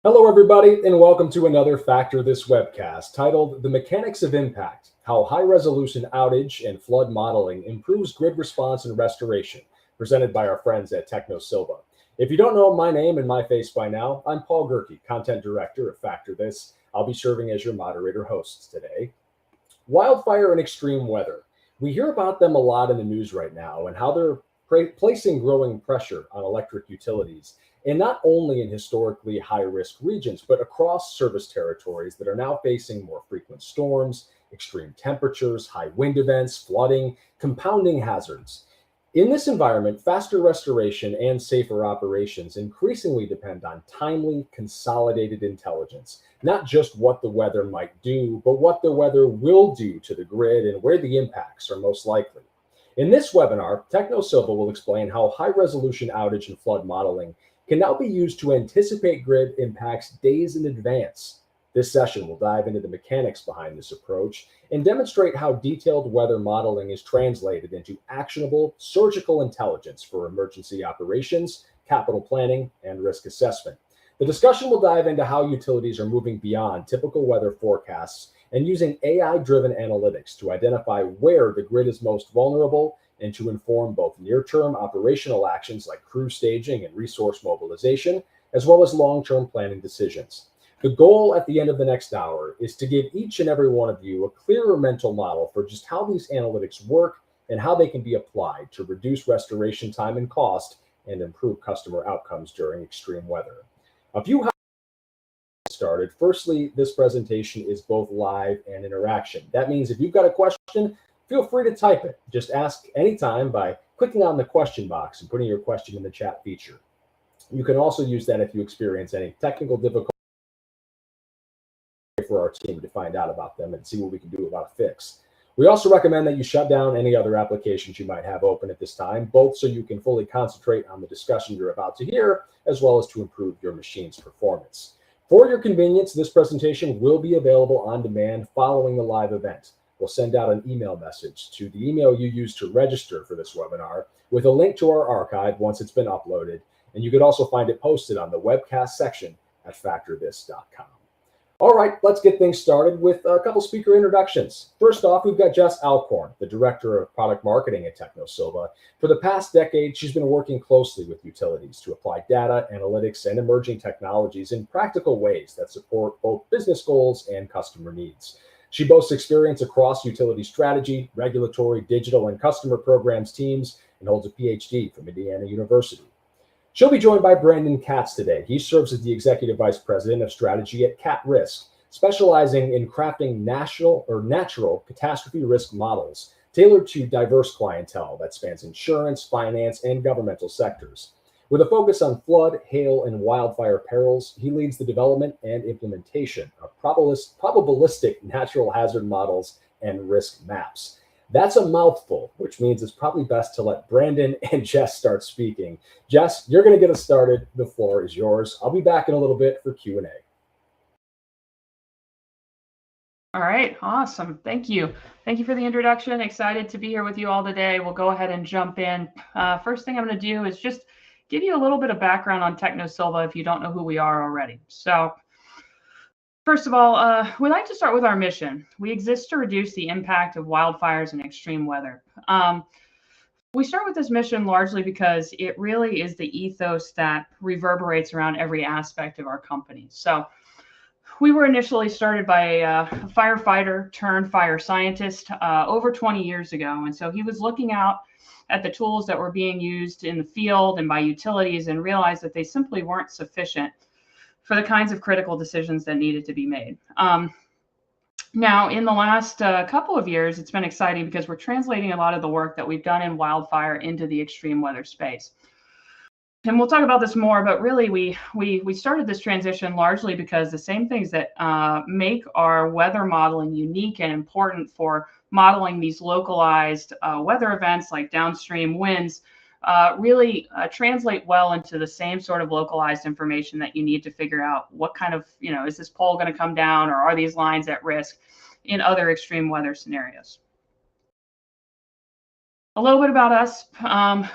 Hello, everybody, and welcome to another Factor This webcast titled The Mechanics of Impact: How High-Resolution Outage and Flood Modeling Improves Grid Response and Restoration, presented by our friends at Technosylva. If you don't know my name and my face by now, I'm Paul Gerke, Content Director of Factor This. I'll be serving as your moderator host today. Wildfire and extreme weather. We hear about them a lot in the news right now and how they're placing growing pressure on electric utilities, and not only in historically high risk regions, but across service territories that are now facing more frequent storms, extreme temperatures, high wind events, flooding, compounding hazards. In this environment, faster restoration and safer operations increasingly depend on timely, consolidated intelligence, not just what the weather might do, but what the weather will do to the grid and where the impacts are most likely. In this webinar, Technosylva will explain how high-resolution outage and flood modeling can now be used to anticipate grid impacts days in advance. This session will dive into the mechanics behind this approach and demonstrate how detailed weather modeling is translated into actionable surgical intelligence for emergency operations, capital planning, and risk assessment. The discussion will dive into how utilities are moving beyond typical weather forecasts and using AI-driven analytics to identify where the grid is most vulnerable and to inform both near-term operational actions like crew staging and resource mobilization, as well as long-term planning decisions. The goal at the end of the next hour is to give each and every one of you a clearer mental model for just how these analytics work and how they can be applied to reduce restoration time and cost and improve customer outcomes during extreme weather. A few started. Firstly, this presentation is both live and interaction. That means if you've got a question, feel free to type it. Just ask anytime by clicking on the question box and putting your question in the chat feature. You can also use that if you experience any technical difficulties for our team to find out about them and see what we can do about a fix. We also recommend that you shut down any other applications you might have open at this time, both so you can fully concentrate on the discussion you're about to hear, as well as to improve your machine's performance. For your convenience, this presentation will be available on demand following the live event. We'll send out an email message to the email you used to register for this webinar with a link to our archive once it's been uploaded, and you could also find it posted on the webcast section at factorthis.com. All right, let's get things started with a couple speaker introductions. First off, we've got Jess Alcorn, the Director of Product Marketing at Technosylva. For the past decade, she's been working closely with utilities to apply data, analytics, and emerging technologies in practical ways that support both business goals and customer needs. She boasts experience across utility strategy, regulatory, digital, and customer programs teams, and holds a PhD from Indiana University. She'll be joined by Brandon Katz today. He serves as the Executive Vice President of Strategy at KatRisk, specializing in crafting natural catastrophe risk models tailored to diverse clientele that spans insurance, finance, and governmental sectors. With a focus on flood, hail, and wildfire perils, he leads the development and implementation of probabilistic natural hazard models and risk maps. That's a mouthful, which means it's probably best to let Brandon and Jess start speaking. Jess, you're going to get us started. The floor is yours. I'll be back in a little bit for Q&A. All right, awesome. Thank you. Thank you for the introduction. Excited to be here with you all today. We'll go ahead and jump in. First thing I'm going to do is just give you a little bit of background on Technosylva if you don't know who we are already. So first of all, we like to start with our mission. We exist to reduce the impact of wildfires and extreme weather. We start with this mission largely because it really is the ethos that reverberates around every aspect of our company. So we were initially started by a firefighter turned fire scientist over 20 years ago. And so he was looking out at the tools that were being used in the field and by utilities and realized that they simply weren't sufficient for the kinds of critical decisions that needed to be made. Now, in the last couple of years, it's been exciting because we're translating a lot of the work that we've done in wildfire into the extreme weather space. And we'll talk about this more, but really we started this transition largely because the same things that make our weather modeling unique and important for modeling these localized weather events like downstream winds really translate well into the same sort of localized information that you need to figure out what kind of, is this pole going to come down or are these lines at risk in other extreme weather scenarios. A little bit about us.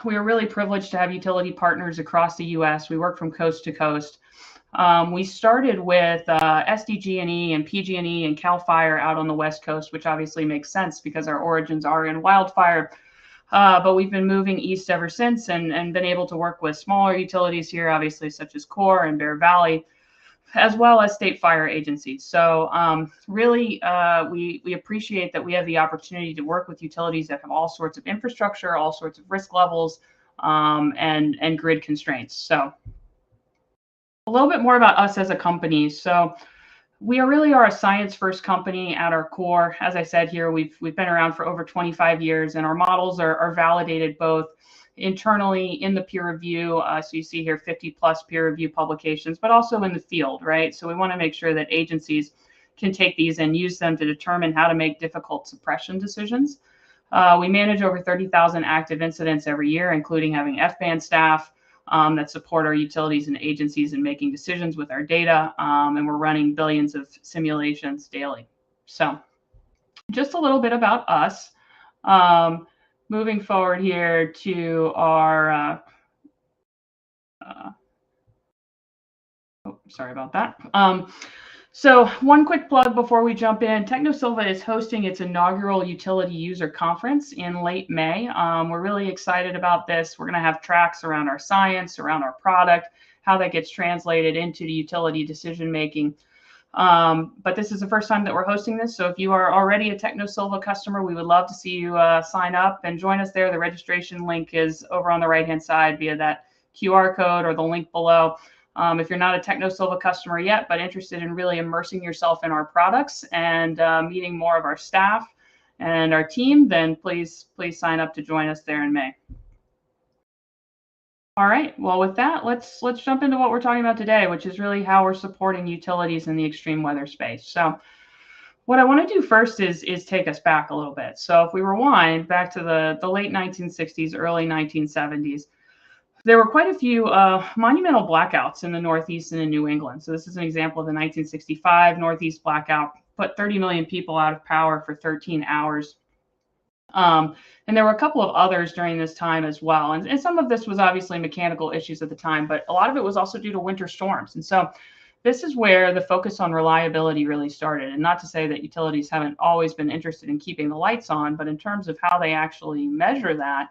We are really privileged to have utility partners across the U.S. We work from coast to coast. We started with SDG&E and PG&E and CAL FIRE out on the West Coast, which obviously makes sense because our origins are in wildfire. But we've been moving east ever since and been able to work with smaller utilities here, obviously, such as Core and Bear Valley, as well as state fire agencies. So really, we appreciate that we have the opportunity to work with utilities that have all sorts of infrastructure, all sorts of risk levels, and grid constraints. So a little bit more about us as a company. So we really are a science-first company at our core. As I said here, we've been around for over 25 years, and our models are validated both internally in the peer review. So you see here 50+ peer review publications, but also in the field, right? So we want to make sure that agencies can take these and use them to determine how to make difficult suppression decisions. We manage over 30,000 active incidents every year, including having F-band staff that support our utilities and agencies in making decisions with our data, and we're running billions of simulations daily. So just a little bit about us. Moving forward here to our, sorry about that. So one quick plug before we jump in, Technosylva is hosting its inaugural utility user conference in late May. We're really excited about this. We're going to have tracks around our science, around our product, how that gets translated into the utility decision making. But this is the first time that we're hosting this. So if you are already a Technosylva customer, we would love to see you sign up and join us there. The registration link is over on the right-hand side via that QR code or the link below. If you're not a Technosylva customer yet, but interested in really immersing yourself in our products and meeting more of our staff and our team, then please sign up to join us there in May. All right, well, with that, let's jump into what we're talking about today, which is really how we're supporting utilities in the extreme weather space. So what I want to do first is take us back a little bit. So if we rewind back to the late 1960s, early 1970s, there were quite a few monumental blackouts in the Northeast and in New England. So this is an example of the 1965 Northeast blackout, put 30 million people out of power for 13 hours. And there were a couple of others during this time as well. And some of this was obviously mechanical issues at the time, but a lot of it was also due to winter storms. And so this is where the focus on reliability really started. And not to say that utilities haven't always been interested in keeping the lights on, but in terms of how they actually measure that,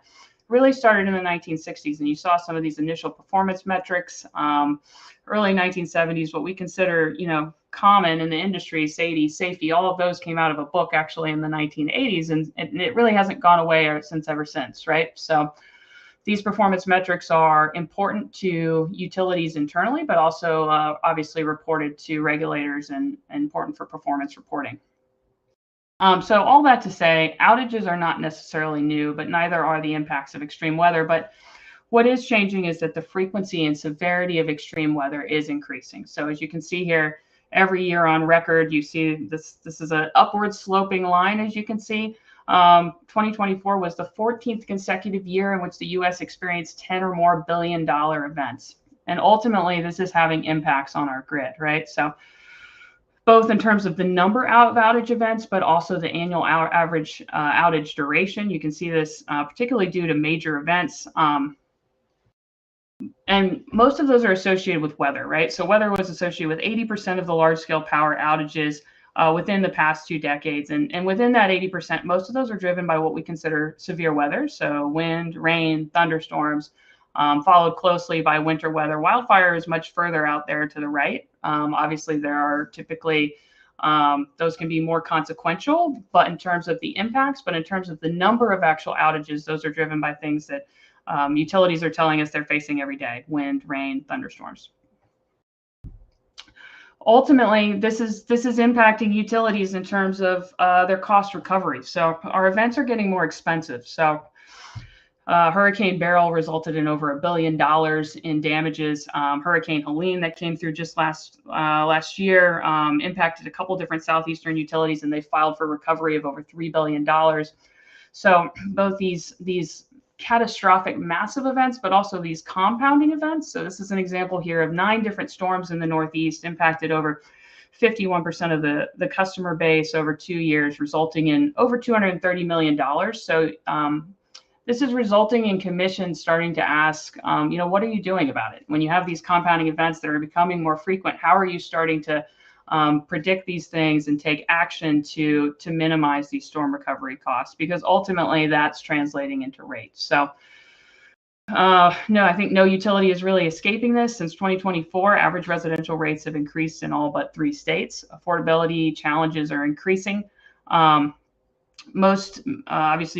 really started in the 1960s. And you saw some of these initial performance metrics, early 1970s, what we consider, common in the industry, SAIDI, safety, all of those came out of a book actually in the 1980s, and it really hasn't gone away ever since, right? So these performance metrics are important to utilities internally, but also obviously reported to regulators and important for performance reporting. So all that to say, outages are not necessarily new, but neither are the impacts of extreme weather. But what is changing is that the frequency and severity of extreme weather is increasing. So as you can see here, every year on record, you see this is an upward sloping line, as you can see. 2024 was the 14th consecutive year in which the U.S. experienced 10 or more billion-dollar events. And ultimately, this is having impacts on our grid, right? So both in terms of the number of outage events, but also the annual average outage duration. You can see this particularly due to major events. And most of those are associated with weather, right? So weather was associated with 80% of the large-scale power outages within the past 2 decades. And within that 80%, most of those are driven by what we consider severe weather. So wind, rain, thunderstorms, followed closely by winter weather. Wildfire is much further out there to the right. Obviously, there are typically, those can be more consequential, but in terms of the impacts, but in terms of the number of actual outages, those are driven by things that utilities are telling us they're facing every day: wind, rain, thunderstorms. Ultimately, this is impacting utilities in terms of their cost recovery. So our events are getting more expensive. So Hurricane Beryl resulted in over $1 billion in damages. Hurricane Helene that came through just last year impacted a couple different southeastern utilities, and they filed for recovery of over $3 billion. So both these catastrophic massive events, but also these compounding events. So this is an example here of 9 different storms in the Northeast, impacted over 51% of the customer base over 2 years, resulting in over $230 million. So This is resulting in commissions starting to ask, what are you doing about it? When you have these compounding events that are becoming more frequent, how are you starting to predict these things and take action to minimize these storm recovery costs? Because ultimately that's translating into rates. So no, I think no utility is really escaping this. Since 2024, average residential rates have increased in all but 3 states. Affordability challenges are increasing. Obviously,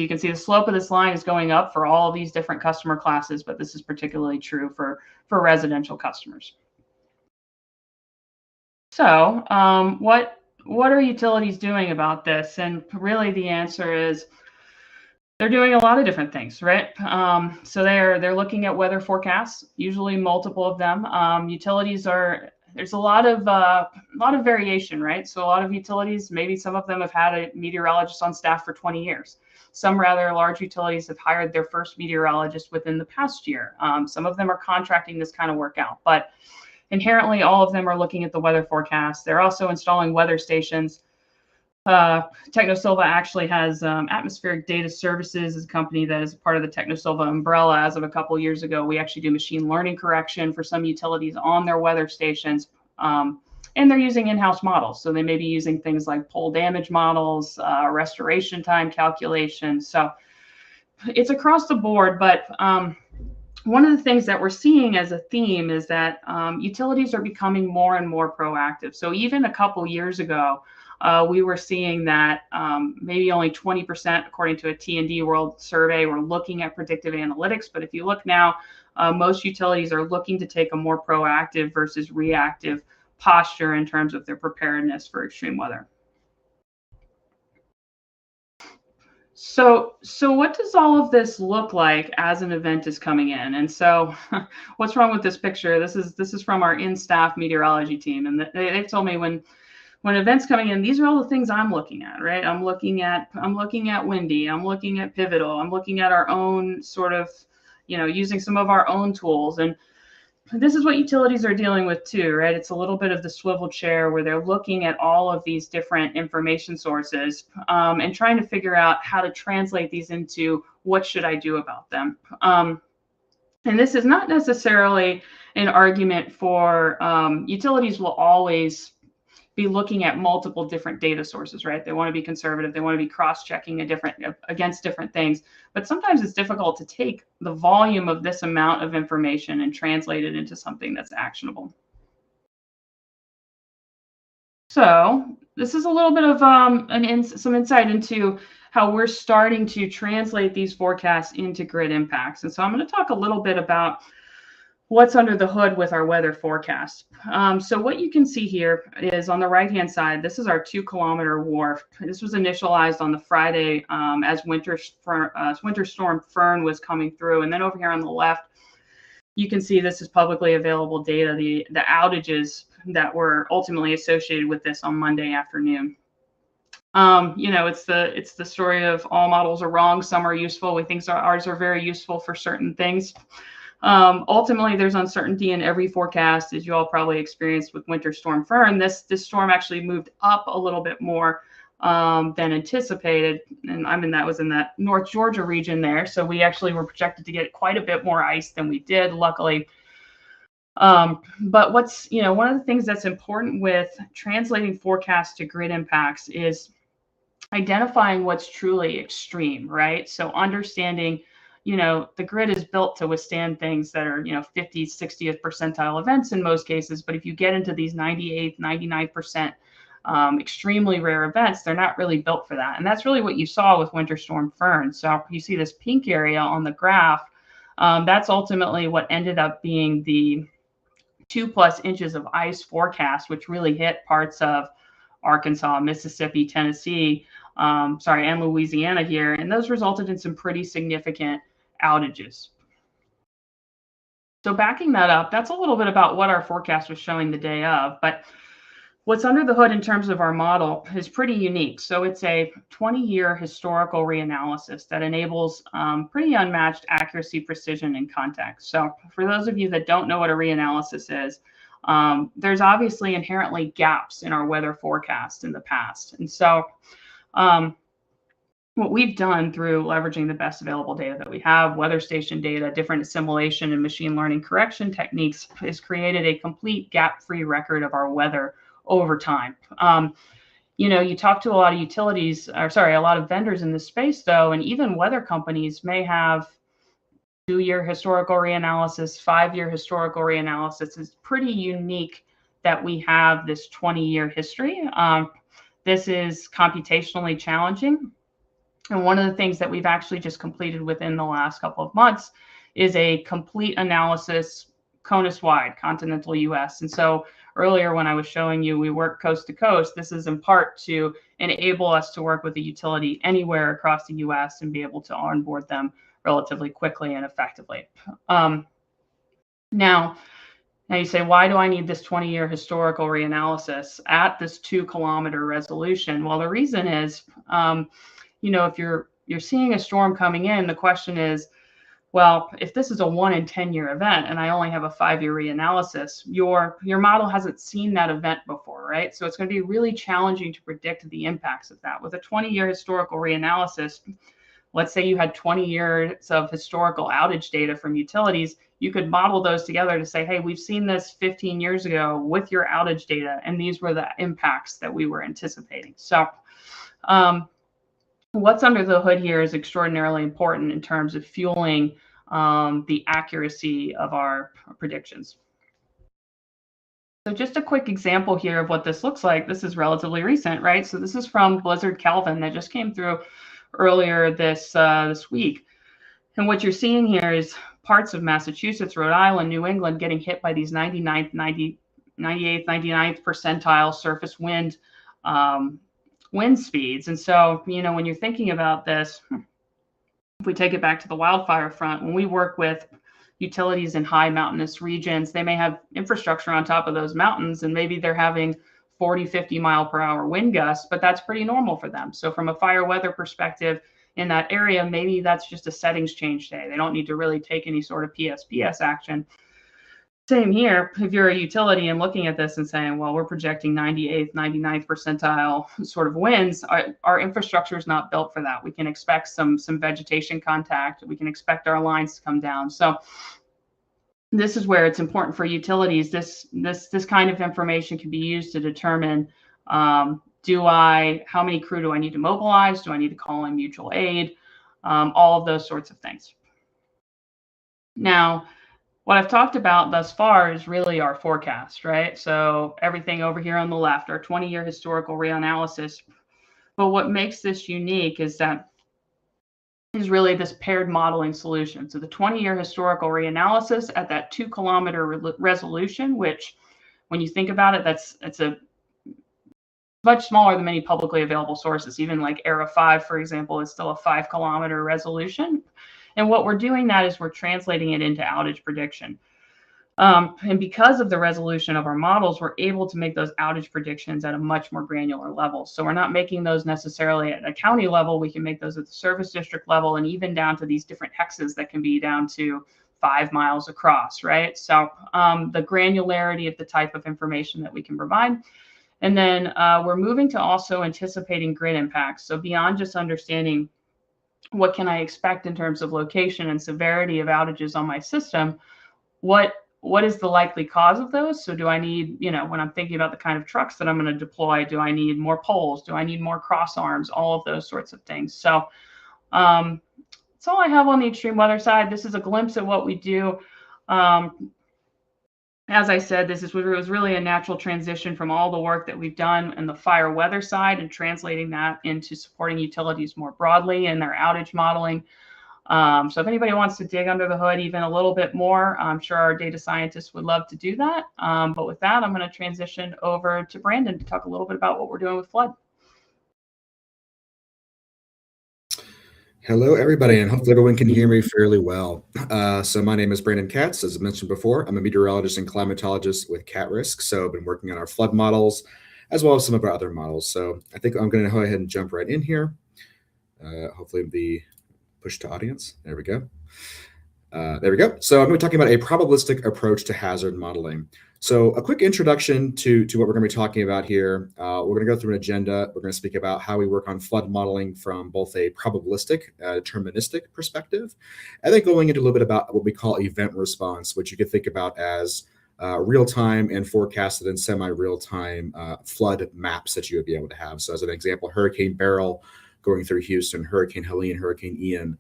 you can see the slope of this line is going up for all of these different customer classes, but this is particularly true for residential customers. So what are utilities doing about this? And really the answer is they're doing a lot of different things, right? So they're looking at weather forecasts, usually multiple of them. There's a lot of variation, right? So a lot of utilities, maybe some of them have had a meteorologist on staff for 20 years. Some rather large utilities have hired their first meteorologist within the past year. Some of them are contracting this kind of work out, but inherently all of them are looking at the weather forecast. They're also installing weather stations. Technosylva actually has Atmospheric Data Services is a company that is a part of the Technosylva umbrella. As of a couple of years ago, we actually do machine learning correction for some utilities on their weather stations. And they're using in-house models. So they may be using things like pole damage models, restoration time calculations. So it's across the board, but one of the things that we're seeing as a theme is that utilities are becoming more and more proactive. So even a couple years ago, we were seeing that maybe only 20%, according to a T&D World survey, were looking at predictive analytics. But if you look now, most utilities are looking to take a more proactive versus reactive posture in terms of their preparedness for extreme weather. So what does all of this look like as an event is coming in? And so what's wrong with this picture? This is from our in-staff meteorology team. And they've told me when events coming in, these are all the things I'm looking at, right? I'm looking at windy, I'm looking at pivotal, I'm looking at our own sort of, using some of our own tools. And this is what utilities are dealing with too, right? It's a little bit of the swivel chair where they're looking at all of these different information sources and trying to figure out how to translate these into what should I do about them. And this is not necessarily an argument for utilities will always be looking at multiple different data sources, right? They want to be conservative. They want to be cross-checking against different things. But sometimes it's difficult to take the volume of this amount of information and translate it into something that's actionable. So this is a little bit of some insight into how we're starting to translate these forecasts into grid impacts. And so I'm going to talk a little bit about what's under the hood with our weather forecast. So what you can see here is on the right-hand side, this is our 2-kilometer wharf. This was initialized on the Friday as Winter Storm Fern was coming through. And then over here on the left, you can see this is publicly available data, the outages that were ultimately associated with this on Monday afternoon. It's the story of all models are wrong, some are useful. We think ours are very useful for certain things. Ultimately, there's uncertainty in every forecast, as you all probably experienced with Winter Storm Fern. This storm actually moved up a little bit more than anticipated, and that was in that North Georgia region there. So we actually were projected to get quite a bit more ice than we did, luckily. But one of the things that's important with translating forecasts to grid impacts is identifying what's truly extreme, right? So understanding the grid is built to withstand things that are, 50th, 60th percentile events in most cases. But if you get into these 98th, 99% extremely rare events, they're not really built for that. And that's really what you saw with Winter Storm Fern. So you see this pink area on the graph. That's ultimately what ended up being the 2+ inches of ice forecast, which really hit parts of Arkansas, Mississippi, Tennessee, and Louisiana here. And those resulted in some pretty significant outages. So backing that up, that's a little bit about what our forecast was showing the day of. But what's under the hood in terms of our model is pretty unique. So it's a 20-year historical reanalysis that enables pretty unmatched accuracy, precision, and context. So for those of you that don't know what a reanalysis is, there's obviously inherently gaps in our weather forecast in the past. And so what we've done through leveraging the best available data that we have, weather station data, different assimilation and machine learning correction techniques, is created a complete gap-free record of our weather over time. You talk to a lot of utilities, or sorry, a lot of vendors in this space though, and even weather companies may have 2-year historical reanalysis, 5-year historical reanalysis. It's pretty unique that we have this 20-year history. This is computationally challenging. And one of the things that we've actually just completed within the last couple of months is a complete analysis CONUS-wide, continental US. And so earlier when I was showing you we work coast to coast, this is in part to enable us to work with a utility anywhere across the US and be able to onboard them relatively quickly and effectively. Now you say, why do I need this 20-year historical reanalysis at this 2-kilometer resolution? Well, the reason is, if you're seeing a storm coming in, the question is, well, if this is a 1 in 10-year event and I only have a 5-year reanalysis, your model hasn't seen that event before, right? So it's going to be really challenging to predict the impacts of that. With a 20-year historical reanalysis, let's say you had 20 years of historical outage data from utilities, you could model those together to say, hey, we've seen this 15 years ago with your outage data, and these were the impacts that we were anticipating. So what's under the hood here is extraordinarily important in terms of fueling the accuracy of our predictions. So just a quick example here of what this looks like. This is relatively recent, right? So this is from Blizzard Kelvin that just came through earlier this week. And what you're seeing here is parts of Massachusetts, Rhode Island, New England getting hit by these 98th, 99th percentile surface wind speeds. And so, when you're thinking about this, if we take it back to the wildfire front, when we work with utilities in high mountainous regions, they may have infrastructure on top of those mountains, and maybe they're having 40, 50 mile per hour wind gusts, but that's pretty normal for them. So from a fire weather perspective in that area, maybe that's just a settings change day. They don't need to really take any sort of PSPS action. Same here, if you're a utility and looking at this and saying, well, we're projecting 98th, 99th percentile sort of winds, our infrastructure is not built for that. We can expect some vegetation contact. We can expect our lines to come down. So this is where it's important for utilities. This kind of information can be used to determine, how many crew do I need to mobilize? Do I need to call in mutual aid? All of those sorts of things. Now, what I've talked about thus far is really our forecast, right? So everything over here on the left, our 20-year historical reanalysis. But what makes this unique is really this paired modeling solution. So the 20-year historical reanalysis at that 2-kilometer resolution, which when you think about it, it's a much smaller than many publicly available sources. Even like ERA 5, for example, is still a 5-kilometer resolution. And what we're doing that is we're translating it into outage prediction. And because of the resolution of our models, we're able to make those outage predictions at a much more granular level. So we're not making those necessarily at a county level. We can make those at the service district level and even down to these different hexes that can be down to 5 miles across, right? So the granularity of the type of information that we can provide. And then we're moving to also anticipating grid impacts. So beyond just understanding what can I expect in terms of location and severity of outages on my system, what is the likely cause of those? So do I need, when I'm thinking about the kind of trucks that I'm going to deploy, do I need more poles? Do I need more cross arms? All of those sorts of things. So that's all I have on the extreme weather side. This is a glimpse at what we do. As I said, it was really a natural transition from all the work that we've done in the fire weather side and translating that into supporting utilities more broadly in their outage modeling. So if anybody wants to dig under the hood even a little bit more, I'm sure our data scientists would love to do that. But with that, I'm going to transition over to Brandon to talk a little bit about what we're doing with flood. Hello, everybody, and hopefully everyone can hear me fairly well. So my name is Brandon Katz. As I mentioned before, I'm a meteorologist and climatologist with KatRisk. So I've been working on our flood models as well as some of our other models. So I think I'm going to go ahead and jump right in here. Hopefully the push to audience. There we go. There we go. So I'm going to be talking about a probabilistic approach to hazard modeling. So a quick introduction to what we're going to be talking about here. We're going to go through an agenda. We're going to speak about how we work on flood modeling from both a probabilistic, deterministic perspective, and then going into a little bit about what we call event response, which you could think about as real-time and forecasted and semi-real-time flood maps that you would be able to have. So as an example, Hurricane Beryl going through Houston, Hurricane Helene, Hurricane Ian,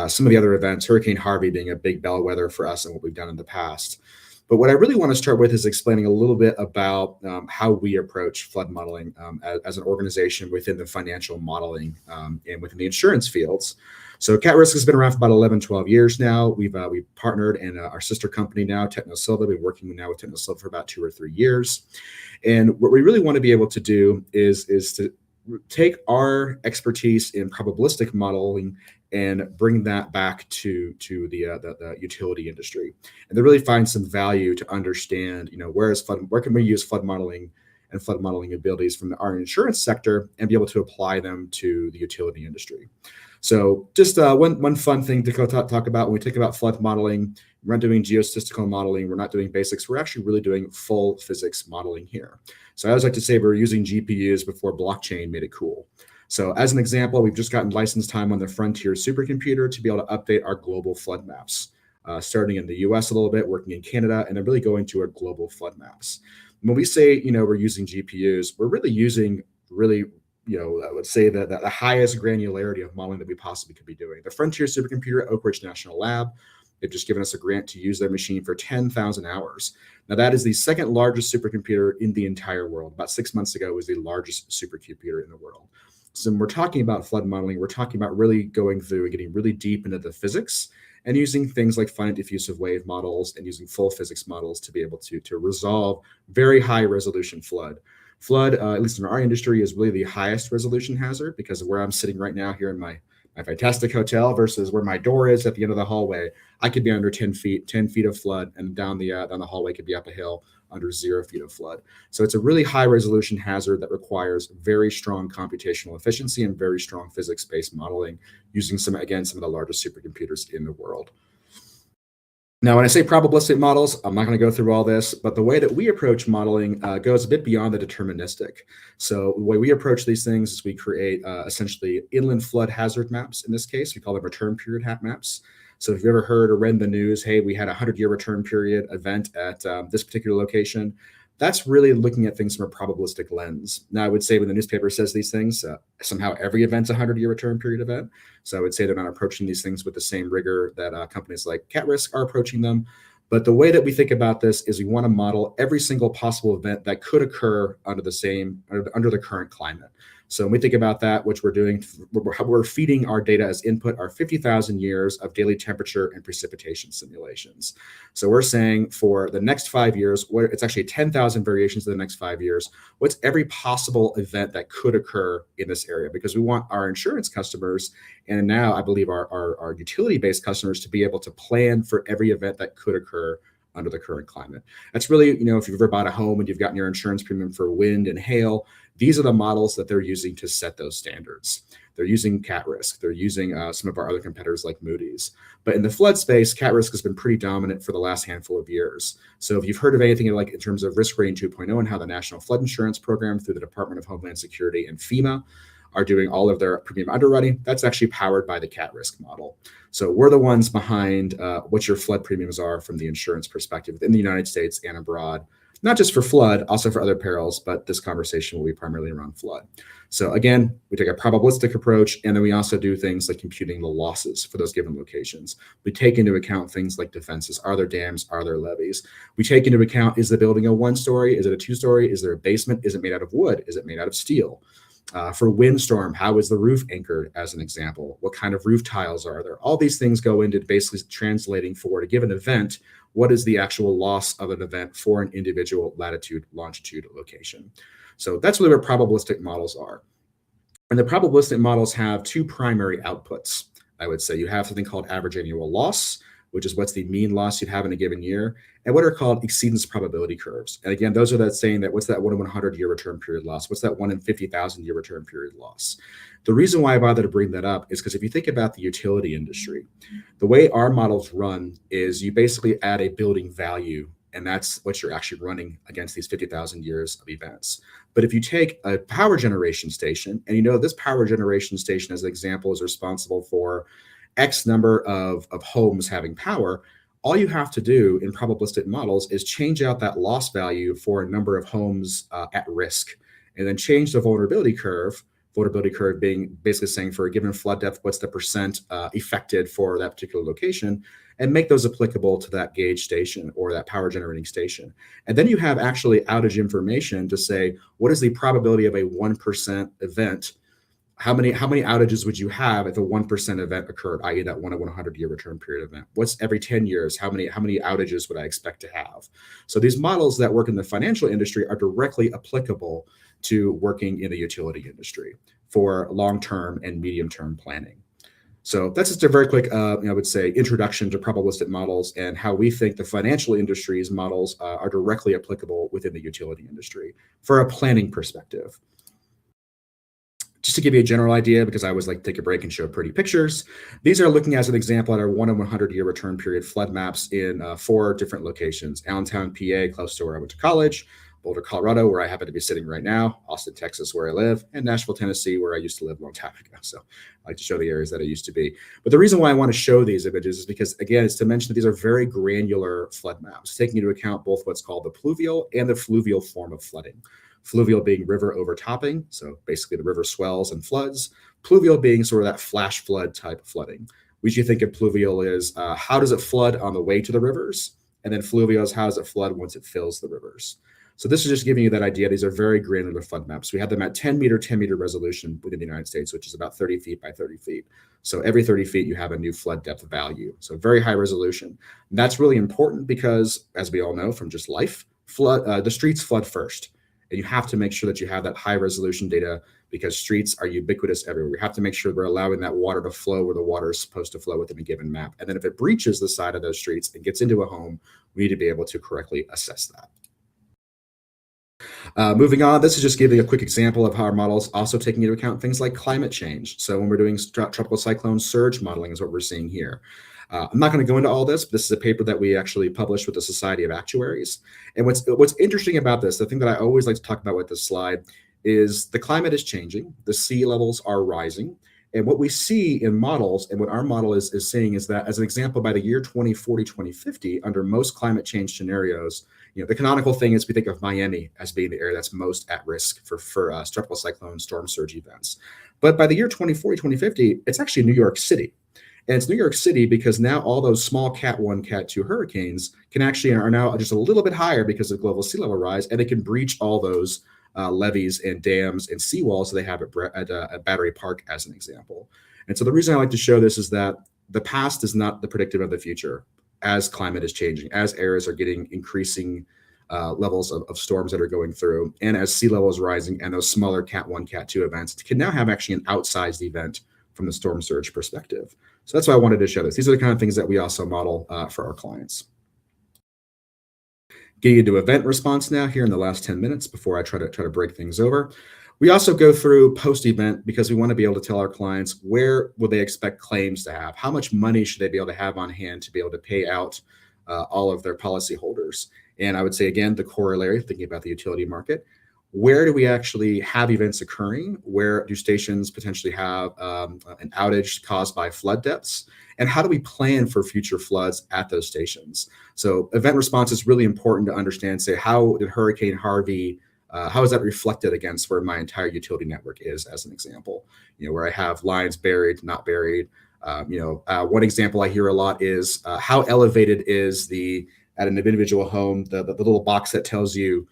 some of the other events, Hurricane Harvey being a big bellwether for us and what we've done in the past. But what I really want to start with is explaining a little bit about how we approach flood modeling as an organization within the financial modeling and within the insurance fields. So KatRisk has been around for about 11, 12 years now. We've partnered in our sister company now, Technosylva. We've been working now with Technosylva for about 2 or 3 years. And what we really want to be able to do is to take our expertise in probabilistic modeling and bring that back to the utility industry, and to really find some value to understand, where can we use flood modeling and flood modeling abilities from our insurance sector and be able to apply them to the utility industry. So just one fun thing to talk about when we think about flood modeling, we're not doing geostatistical modeling, we're not doing basics, we're actually really doing full physics modeling here. So I always like to say we're using GPUs before blockchain made it cool. So as an example, we've just gotten license time on the Frontier supercomputer to be able to update our global flood maps, starting in the US a little bit, working in Canada, and then really going to our global flood maps. When we say, we're using GPUs, we're really using I would say that the highest granularity of modeling that we possibly could be doing. The Frontier supercomputer at Oak Ridge National Lab, they've just given us a grant to use their machine for 10,000 hours. Now, that is the second largest supercomputer in the entire world. About 6 months ago, it was the largest supercomputer in the world. So when we're talking about flood modeling, we're talking about really going through and getting really deep into the physics and using things like finite diffusive wave models and using full physics models to be able to resolve very high resolution flood. Flood, at least in our industry, is really the highest resolution hazard because of where I'm sitting right now here in my fantastic hotel versus where my door is at the end of the hallway. I could be under 10 feet of flood, and down the hallway could be up a hill under 0 feet of flood. So it's a really high resolution hazard that requires very strong computational efficiency and very strong physics-based modeling using some of the largest supercomputers in the world. Now, when I say probabilistic models, I'm not going to go through all this, but the way that we approach modeling goes a bit beyond the deterministic. So the way we approach these things is we create essentially inland flood hazard maps. In this case, we call them return period maps. So if you've ever heard or read in the news, hey, we had a 100-year return period event at this particular location, that's really looking at things from a probabilistic lens. Now, I would say when the newspaper says these things, somehow every event's a 100-year return period event. So I would say they're not approaching these things with the same rigor that companies like KatRisk are approaching them. But the way that we think about this is we want to model every single possible event that could occur under the current climate. So when we think about that, which we're doing, we're feeding our data as input, our 50,000 years of daily temperature and precipitation simulations. So we're saying for the next 5 years, it's actually 10,000 variations in the next 5 years. What's every possible event that could occur in this area? Because we want our insurance customers, and now I believe our utility-based customers, to be able to plan for every event that could occur under the current climate. That's really, if you've ever bought a home and you've gotten your insurance premium for wind and hail, these are the models that they're using to set those standards. They're using KatRisk. They're using some of our other competitors like Moody's. But in the flood space, KatRisk has been pretty dominant for the last handful of years. So if you've heard of anything like in terms of risk rating 2.0 and how the National Flood Insurance Program through the Department of Homeland Security and FEMA are doing all of their premium underwriting, that's actually powered by the KatRisk model. So we're the ones behind what your flood premiums are from the insurance perspective in the United States and abroad, not just for flood, also for other perils, but this conversation will be primarily around flood. So again, we take a probabilistic approach, and then we also do things like computing the losses for those given locations. We take into account things like defenses. Are there dams? Are there levees? We take into account, is the building a 1-story? Is it a 2-story? Is there a basement? Is it made out of wood? Is it made out of steel? For windstorm, how is the roof anchored, as an example? What kind of roof tiles are there? All these things go into basically translating for, to give an event, what is the actual loss of an event for an individual latitude, longitude, location. So that's really where probabilistic models are. And the probabilistic models have 2 primary outputs, I would say. You have something called average annual loss, which is what's the mean loss you'd have in a given year, and what are called exceedance probability curves. And again, those are that saying that what's that 1 in 100 year return period loss? What's that 1 in 50,000 year return period loss? The reason why I bother to bring that up is because if you think about the utility industry, the way our models run is you basically add a building value, and that's what you're actually running against these 50,000 years of events. But if you take a power generation station, and this power generation station, as an example, is responsible for X number of homes having power, all you have to do in probabilistic models is change out that loss value for a number of homes at risk, and then change the vulnerability curve being basically saying for a given flood depth, what's the percent affected for that particular location, and make those applicable to that gauge station or that power generating station. And then you have actually outage information to say, what is the probability of a 1% event? How many outages would you have if a 1% event occurred, i.e. that 1 in 100 year return period event? What's every 10 years? How many outages would I expect to have? So these models that work in the financial industry are directly applicable to working in the utility industry for long-term and medium-term planning. So that's just a very quick, I would say, introduction to probabilistic models and how we think the financial industry's models are directly applicable within the utility industry for a planning perspective. Just to give you a general idea, because I always like to take a break and show pretty pictures, these are looking as an example at our 1 in 100 year return period flood maps in 4 different locations: Allentown, PA, close to where I went to college; Boulder, Colorado, where I happen to be sitting right now; Austin, Texas, where I live; and Nashville, Tennessee, where I used to live a long time ago. So I like to show the areas that I used to be. But the reason why I want to show these images is because, again, it's to mention that these are very granular flood maps, taking into account both what's called the pluvial and the fluvial form of flooding. Fluvial being river overtopping, so basically the river swells and floods. Pluvial being sort of that flash flood type of flooding. We usually think of pluvial as how does it flood on the way to the rivers, and then fluvial is how does it flood once it fills the rivers. So this is just giving you that idea. These are very granular flood maps. We have them at 10 meter resolution within the United States, which is about 30 feet by 30 feet. So every 30 feet, you have a new flood depth value. So very high resolution. And that's really important because, as we all know from just life, the streets flood first. And you have to make sure that you have that high resolution data because streets are ubiquitous everywhere. We have to make sure we're allowing that water to flow where the water is supposed to flow within a given map. And then if it breaches the side of those streets and gets into a home, we need to be able to correctly assess that. Moving on, this is just giving a quick example of how our models also taking into account things like climate change. So when we're doing tropical cyclone surge modeling is what we're seeing here. I'm not going to go into all this, but this is a paper that we actually published with the Society of Actuaries. And what's interesting about this, the thing that I always like to talk about with this slide, is the climate is changing, the sea levels are rising, and what we see in models, and what our model is saying, is that, as an example, by the year 2040, 2050, under most climate change scenarios, the canonical thing is we think of Miami as being the area that's most at risk for tropical cyclone storm surge events. But by the year 2040, 2050, it's actually New York City. And it's New York City because now all those small Cat 1, Cat 2 hurricanes are now just a little bit higher because of global sea level rise, and they can breach all those levees and dams and seawalls that they have at Battery Park, as an example. And so the reason I like to show this is that the past is not the predictive of the future. As climate is changing, as areas are getting increasing levels of storms that are going through, and as sea level is rising, and those smaller Cat 1, Cat 2 events can now have actually an outsized event from the storm surge perspective. So that's why I wanted to show this. These are the kind of things that we also model for our clients. Getting into event response now here in the last 10 minutes before I try to break things over. We also go through post-event because we want to be able to tell our clients where will they expect claims to have, how much money should they be able to have on hand to be able to pay out all of their policyholders. And I would say, again, the corollary, thinking about the utility market, where do we actually have events occurring? Where do stations potentially have an outage caused by flood depths? And how do we plan for future floods at those stations? So event response is really important to understand, say, how did Hurricane Harvey, how is that reflected against where my entire utility network is, as an example, where I have lines buried, not buried. One example I hear a lot is how elevated is at an individual home, the little box that tells you,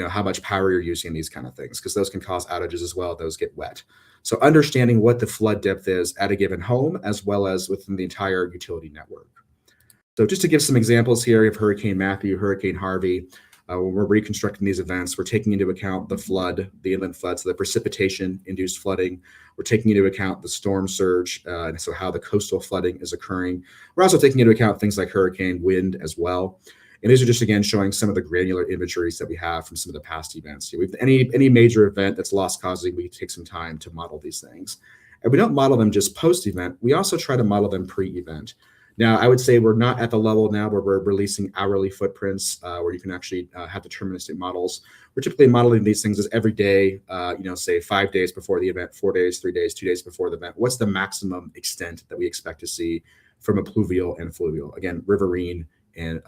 how much power you're using, these kind of things, because those can cause outages as well. Those get wet. So understanding what the flood depth is at a given home, as well as within the entire utility network. So just to give some examples here of Hurricane Matthew, Hurricane Harvey, When we're reconstructing these events, we're taking into account the flood, the inland flood, so the precipitation-induced flooding. We're taking into account the storm surge, and so how the coastal flooding is occurring. We're also taking into account things like hurricane wind as well. And these are just, again, showing some of the granular imageries that we have from some of the past events. Any major event that's loss causing, we take some time to model these things. And we don't model them just post-event. We also try to model them pre-event. Now, I would say we're not at the level now where we're releasing hourly footprints, where you can actually have deterministic models. We're typically modeling these things as every day, say 5 days before the event, 4 days, 3 days, 2 days before the event. What's the maximum extent that we expect to see from a pluvial and fluvial? Again, riverine and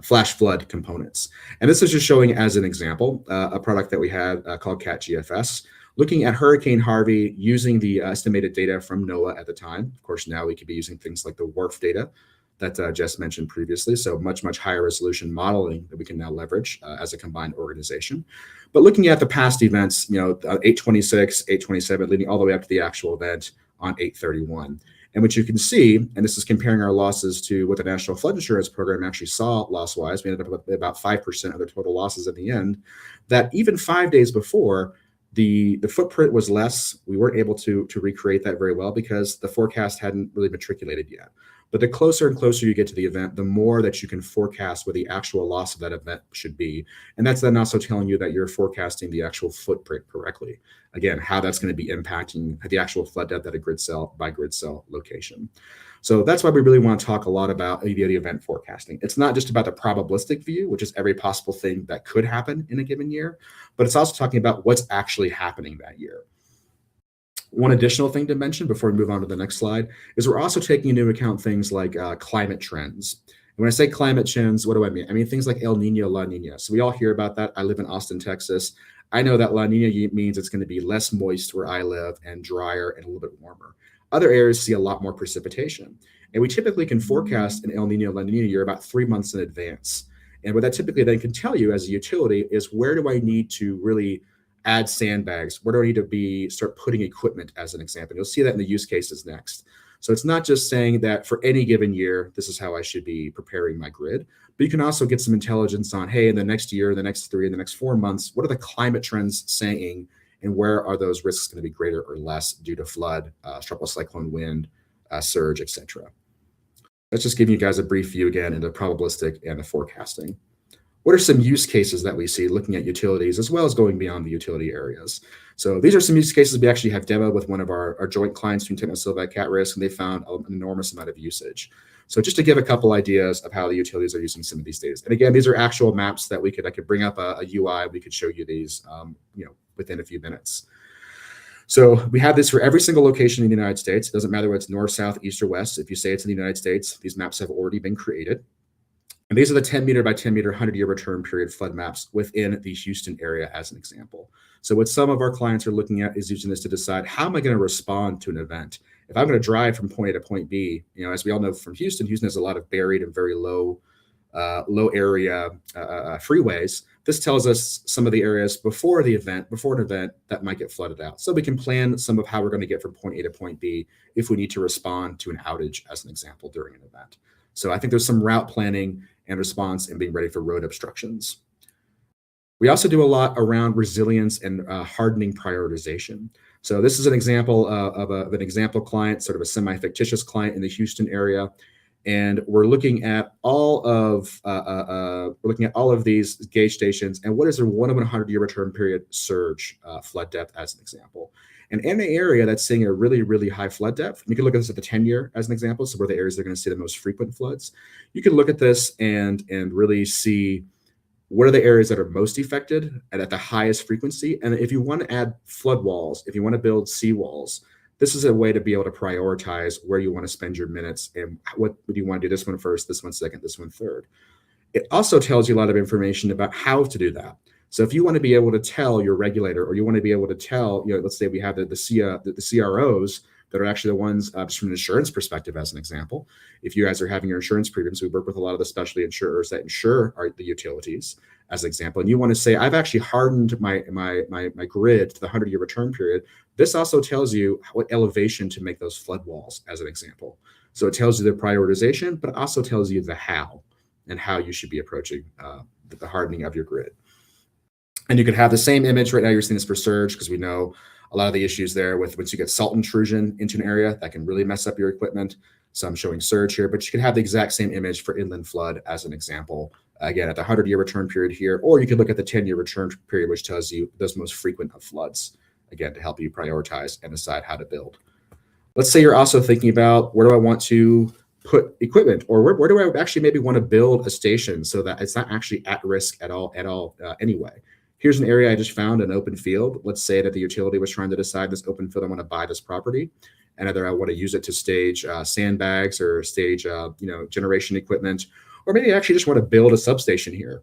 flash flood components. And this is just showing, as an example, a product that we had called CatGFS, looking at Hurricane Harvey using the estimated data from NOAA at the time. Of course, now we could be using things like the WRF data that Jess mentioned previously. So much higher resolution modeling that we can now leverage as a combined organization. But looking at the past events, 8/26, 8/27, leading all the way up to the actual event on 8/31. And what you can see, and this is comparing our losses to what the National Flood Insurance Program actually saw loss-wise, we ended up with about 5% of the total losses at the end, that even 5 days before, the footprint was less. We weren't able to recreate that very well because the forecast hadn't really matriculated yet. But the closer and closer you get to the event, the more that you can forecast what the actual loss of that event should be. And that's then also telling you that you're forecasting the actual footprint correctly. Again, how that's going to be impacting the actual flood depth at a grid cell by grid cell location. So that's why we really want to talk a lot about the event forecasting. It's not just about the probabilistic view, which is every possible thing that could happen in a given year, but it's also talking about what's actually happening that year. One additional thing to mention before we move on to the next slide is we're also taking into account things like climate trends. And when I say climate trends, what do I mean? I mean things like El Nino, La Nina. So we all hear about that. I live in Austin, Texas. I know that La Nina means it's going to be less moist where I live and drier and a little bit warmer. Other areas see a lot more precipitation. And we typically can forecast an El Nino, La Nina year about 3 months in advance. And what that typically then can tell you as a utility is where do I need to really add sandbags? Where do I need to start putting equipment, as an example? You'll see that in the use cases next. So it's not just saying that for any given year, this is how I should be preparing my grid, but you can also get some intelligence on, hey, in the next year, the next 3, in the next 4 months, what are the climate trends saying, and where are those risks going to be greater or less due to flood, tropical cyclone wind, surge, etc. Let's just give you guys a brief view again into probabilistic and the forecasting. What are some use cases that we see looking at utilities as well as going beyond the utility areas? So these are some use cases we actually have demoed with one of our joint clients from Technosylva and KatRisk, and they found an enormous amount of usage. So just to give a couple ideas of how the utilities are using some of these data. And again, these are actual maps that I could bring up a UI, we could show you these within a few minutes. So we have this for every single location in the United States. It doesn't matter whether it's north, south, east, or west. If you say it's in the United States, these maps have already been created. And these are the 10 meter by 10 meter, 100-year return period flood maps within the Houston area as an example. So what some of our clients are looking at is using this to decide, how am I going to respond to an event? If I'm going to drive from point A to point B, as we all know from Houston has a lot of buried and very low area freeways. This tells us some of the areas before an event that might get flooded out. So we can plan some of how we're going to get from point A to point B if we need to respond to an outage as an example during an event. So I think there's some route planning and response and being ready for road obstructions. We also do a lot around resilience and hardening prioritization. So this is an example of an example client, sort of a semi-fictitious client in the Houston area. And we're looking at all of these gauge stations and what is their 1 in 100-year return period surge flood depth as an example. And in an area that's seeing a really, really high flood depth, you can look at this at the 10-year as an example, so where the areas they're going to see the most frequent floods. You can look at this and really see what are the areas that are most affected and at the highest frequency. And if you want to add flood walls, if you want to build seawalls, this is a way to be able to prioritize where you want to spend your minutes and what do you want to do, this one first, this one second, this one third. It also tells you a lot of information about how to do that. So if you want to be able to tell your regulator, or you want to be able to tell, let's say we have the CROs that are actually the ones, just from an insurance perspective, as an example. If you guys are having your insurance premiums, we work with a lot of the specialty insurers that insure the utilities, as an example. And you want to say, I've actually hardened my grid to the 100-year return period. This also tells you what elevation to make those flood walls, as an example. So it tells you the prioritization, but it also tells you the how. and how you should be approaching the hardening of your grid. And you could have the same image. Right now you're seeing this for surge because we know a lot of the issues there with once you get salt intrusion into an area that can really mess up your equipment. So I'm showing surge here, but you could have the exact same image for inland flood as an example. Again, at the 100-year return period here, or you could look at the 10-year return period, which tells you those most frequent of floods, again, to help you prioritize and decide how to build. Let's say you're also thinking about where do I want to put equipment, or where do I actually maybe want to build a station so that it's not actually at risk at all anyway. Here's an area I just found, an open field. Let's say that the utility was trying to decide this open field, I want to buy this property, and either I want to use it to stage sandbags or stage generation equipment, or maybe I actually just want to build a substation here.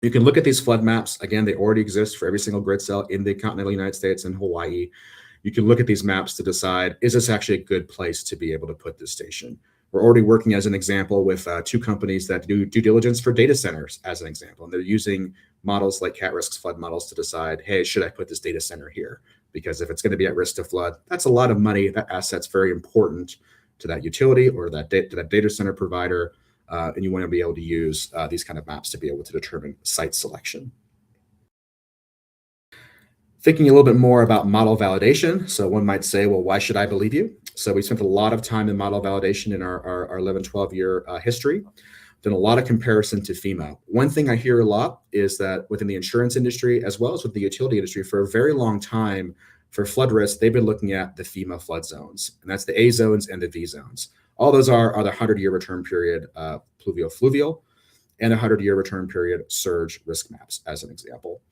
You can look at these flood maps. Again, they already exist for every single grid cell in the continental United States and Hawaii. You can look at these maps to decide, is this actually a good place to be able to put this station? We're already working as an example with 2 companies that do due diligence for data centers as an example. And they're using models like KatRisk's flood models to decide, hey, should I put this data center here? Because if it's going to be at risk to flood, that's a lot of money. That asset's very important to that utility or that data center provider. And you want to be able to use these kind of maps to be able to determine site selection. Thinking a little bit more about model validation. So one might say, well, why should I believe you? So we spent a lot of time in model validation in our 11, 12-year history. Done a lot of comparison to FEMA. One thing I hear a lot is that within the insurance industry, as well as with the utility industry, for a very long time, for flood risk, they've been looking at the FEMA flood zones, and that's the A zones and the V zones. All those are the 100-year return period pluvial, and a 100-year return period surge risk maps, as an example.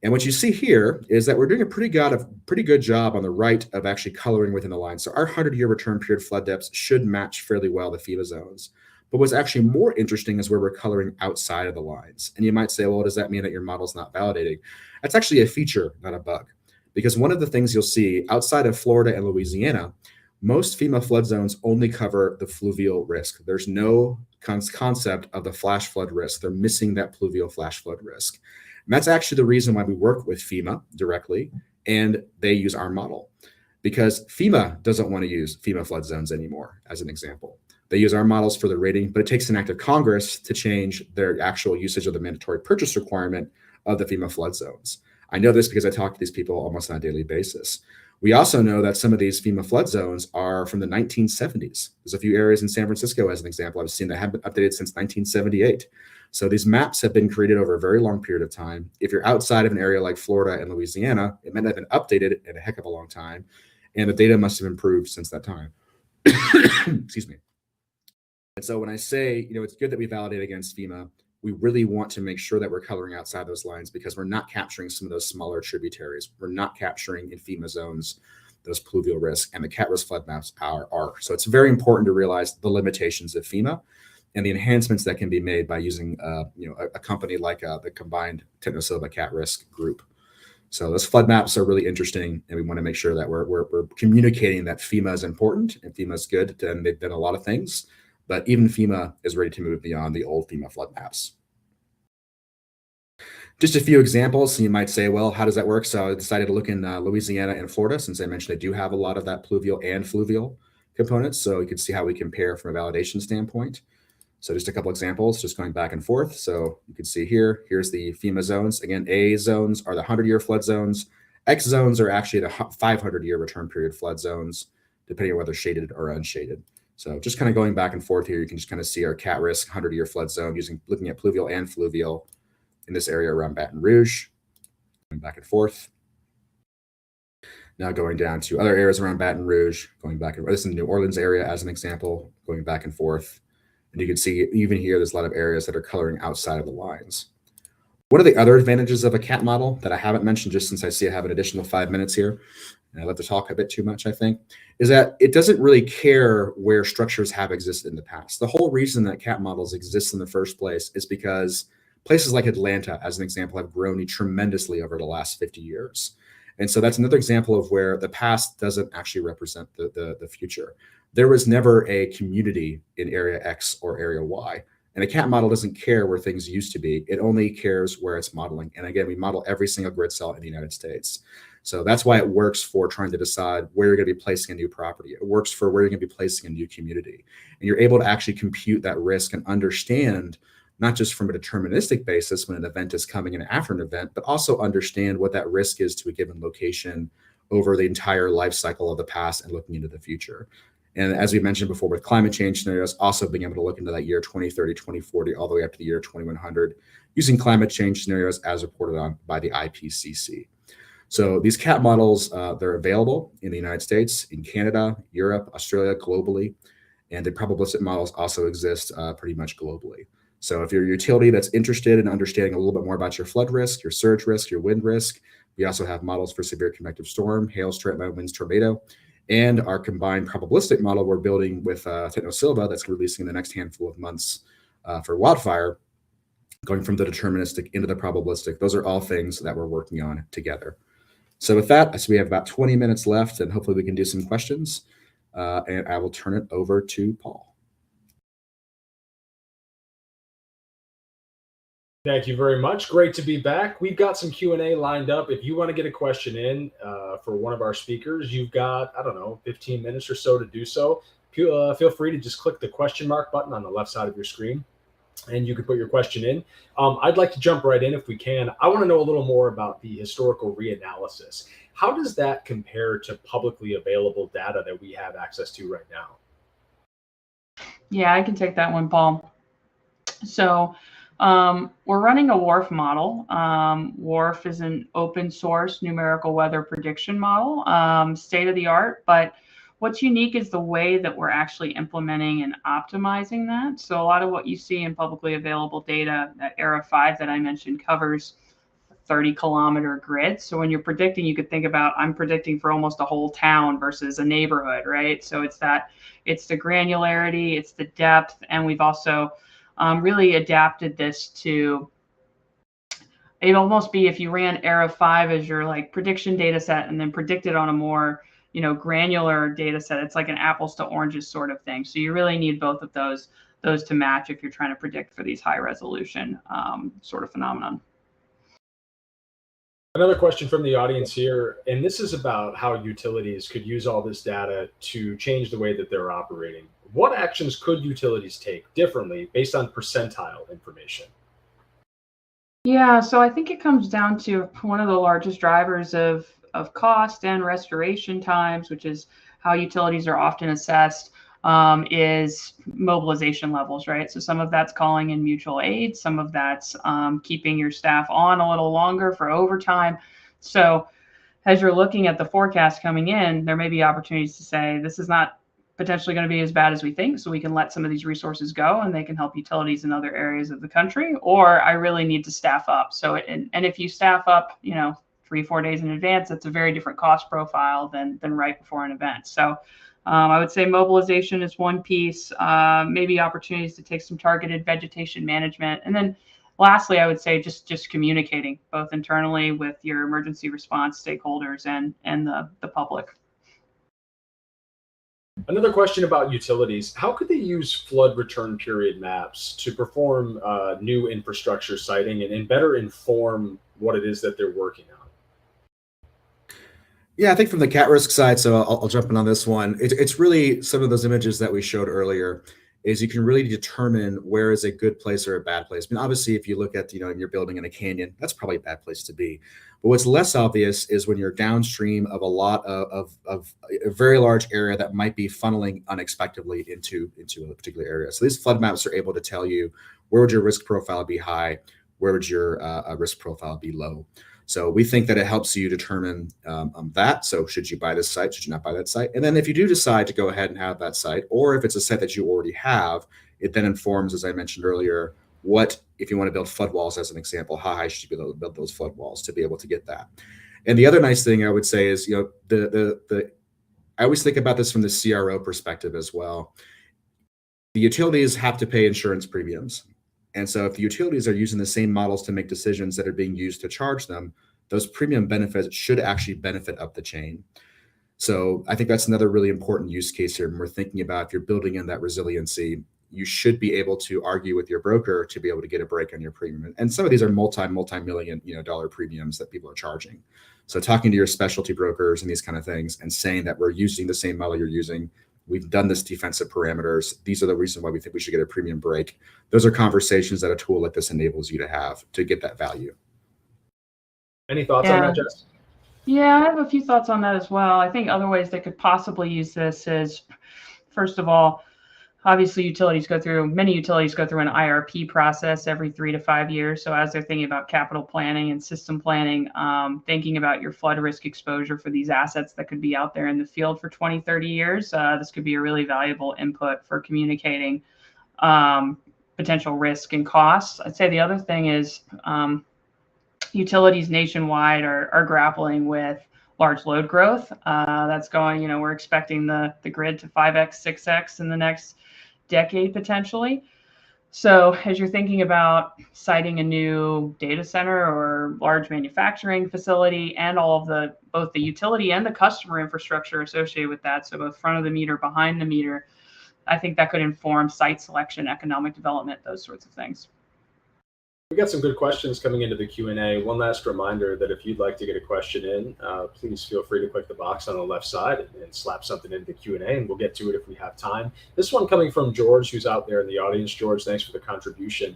And what you see here is that we're doing a pretty good job on the right of actually coloring within the line. So our 100-year return period flood depths should match fairly well the FEMA zones. But what's actually more interesting is where we're coloring outside of the lines. And you might say, well, does that mean that your model's not validating? That's actually a feature, not a bug. Because one of the things you'll see outside of Florida and Louisiana, most FEMA flood zones only cover the fluvial risk. There's no concept of the flash flood risk. They're missing that pluvial flash flood risk. And that's actually the reason why we work with FEMA directly, and they use our model. Because FEMA doesn't want to use FEMA flood zones anymore, as an example. They use our models for the rating, but it takes an act of Congress to change their actual usage of the mandatory purchase requirement of the FEMA flood zones. I know this because I talk to these people almost on a daily basis. We also know that some of these FEMA flood zones are from the 1970s. There's a few areas in San Francisco, as an example, I've seen that have been updated since 1978. So these maps have been created over a very long period of time. If you're outside of an area like Florida and Louisiana, it might not have been updated in a heck of a long time, and the data must have improved since that time. Excuse me. And so when I say, it's good that we validate against FEMA, we really want to make sure that we're coloring outside those lines because we're not capturing some of those smaller tributaries. We're not capturing in FEMA zones those pluvial risk, and the KatRisk flood maps are. So it's very important to realize the limitations of FEMA and the enhancements that can be made by using a company like the combined Technosylva KatRisk group. So those flood maps are really interesting, and we want to make sure that we're communicating that FEMA is important and FEMA is good, and they've done a lot of things, but even FEMA is ready to move beyond the old FEMA flood maps. Just a few examples. So you might say, well, how does that work? So I decided to look in Louisiana and Florida, since I mentioned they do have a lot of that pluvial and fluvial components. So you can see how we compare from a validation standpoint. So just a couple examples, just going back and forth. So you can see here's the FEMA zones. Again, A zones are the 100-year flood zones. X zones are actually the 500-year return period flood zones, depending on whether shaded or unshaded. So just kind of going back and forth here, you can just kind of see our KatRisk 100-year flood zone looking at pluvial and fluvial in this area around Baton Rouge, going back and forth. Now going down to other areas around Baton Rouge, going back and forth. This is the New Orleans area as an example, going back and forth. And you can see even here, there's a lot of areas that are coloring outside of the lines. What are the other advantages of a CAT model that I haven't mentioned, just since I see I have an additional 5 minutes here, and I love to talk a bit too much, I think, is that it doesn't really care where structures have existed in the past. The whole reason that CAT models exist in the first place is because places like Atlanta, as an example, have grown tremendously over the last 50 years. And so that's another example of where the past doesn't actually represent the future. There was never a community in area X or area Y. And a CAT model doesn't care where things used to be. It only cares where it's modeling. And again, we model every single grid cell in the United States. So that's why it works for trying to decide where you're going to be placing a new property. It works for where you're going to be placing a new community. And you're able to actually compute that risk and understand, not just from a deterministic basis when an event is coming in after an event, but also understand what that risk is to a given location over the entire life cycle of the past and looking into the future. And as we mentioned before, with climate change scenarios, also being able to look into that year 2030, 2040, all the way up to the year 2100, using climate change scenarios as reported on by the IPCC. So these CAT models, they're available in the United States, in Canada, Europe, Australia, globally, and the probabilistic models also exist pretty much globally. So if you're a utility that's interested in understanding a little bit more about your flood risk, your surge risk, your wind risk, we also have models for severe convective storm, hail, straight line winds, tornado, and our combined probabilistic model we're building with Technosylva that's releasing in the next handful of months for wildfire, going from the deterministic into the probabilistic. Those are all things that we're working on together. So with that, so we have about 20 minutes left, and hopefully we can do some questions, and I will turn it over to Paul. Thank you very much. Great to be back. We've got some Q&A lined up. If you want to get a question in for one of our speakers, you've got, 15 minutes or so to do so. Feel free to just click the question mark button on the left side of your screen, and you can put your question in. I'd like to jump right in if we can. I want to know a little more about the historical reanalysis. How does that compare to publicly available data that we have access to right now? Yeah, I can take that one, Paul. So we're running a WRF model. WRF is an open source numerical weather prediction model, state of the art, but what's unique is the way that we're actually implementing and optimizing that. So a lot of what you see in publicly available data, that ERA 5 that I mentioned covers 30-kilometer grid. So when you're predicting, you could think about, I'm predicting for almost a whole town versus a neighborhood, right? So it's the granularity, it's the depth, and we've also really adapted this to, it'd almost be if you ran ERA 5 as your like prediction data set and then predicted on a more granular data set. It's like an apples to oranges sort of thing. So you really need both of those to match if you're trying to predict for these high resolution sort of phenomenon. Another question from the audience here, and this is about how utilities could use all this data to change the way that they're operating. What actions could utilities take differently based on percentile information? Yeah, so I think it comes down to one of the largest drivers of cost and restoration times, which is how utilities are often assessed, is mobilization levels, right? So some of that's calling in mutual aid, some of that's keeping your staff on a little longer for overtime. So as you're looking at the forecast coming in, there may be opportunities to say, this is not potentially going to be as bad as we think, so we can let some of these resources go and they can help utilities in other areas of the country, or I really need to staff up. So, and if you staff up, 3-4 days in advance, that's a very different cost profile than right before an event. So I would say mobilization is one piece, maybe opportunities to take some targeted vegetation management. And then lastly, I would say just communicating both internally with your emergency response stakeholders and the public. Another question about utilities. How could they use flood return period maps to perform new infrastructure siting and better inform what it is that they're working on? Yeah, I think from the KatRisk side, so I'll jump in on this one. It's really some of those images that we showed earlier is you can really determine where is a good place or a bad place. I mean, obviously, if you look at, and you're building in a canyon, that's probably a bad place to be. But what's less obvious is when you're downstream of a lot of a very large area that might be funneling unexpectedly into a particular area. So these flood maps are able to tell you where would your risk profile be high, where would your risk profile be low. So we think that it helps you determine that. So should you buy this site? Should you not buy that site? And then if you do decide to go ahead and have that site, or if it's a site that you already have, it then informs, as I mentioned earlier, what, if you want to build flood walls as an example, how high should you be able to build those flood walls to be able to get that? And the other nice thing I would say is, I always think about this from the CRO perspective as well. The utilities have to pay insurance premiums. And so if the utilities are using the same models to make decisions that are being used to charge them, those premium benefits should actually benefit up the chain. So I think that's another really important use case here when we're thinking about if you're building in that resiliency, you should be able to argue with your broker to be able to get a break on your premium. And some of these are multi-million dollar premiums that people are charging. So talking to your specialty brokers and these kind of things and saying that we're using the same model you're using, we've done this defensive parameters, these are the reasons why we think we should get a premium break. Those are conversations that a tool like this enables you to have to get that value. Any thoughts on that, Jess? Yeah, I have a few thoughts on that as well. I think other ways they could possibly use this is, first of all, obviously many utilities go through an IRP process every 3 to 5 years. So as they're thinking about capital planning and system planning, thinking about your flood risk exposure for these assets that could be out there in the field for 20, 30 years, this could be a really valuable input for communicating potential risk and costs. I'd say the other thing is utilities nationwide are grappling with large load growth. That's going, we're expecting the grid to 5x, 6x in the next decade potentially. So as you're thinking about siting a new data center or large manufacturing facility and all of both the utility and the customer infrastructure associated with that, so both front of the meter, behind the meter, I think that could inform site selection, economic development, those sorts of things. We got some good questions coming into the Q&A. One last reminder that if you'd like to get a question in, please feel free to click the box on the left side and slap something into the Q&A, and we'll get to it if we have time. This one coming from George, who's out there in the audience. George, thanks for the contribution.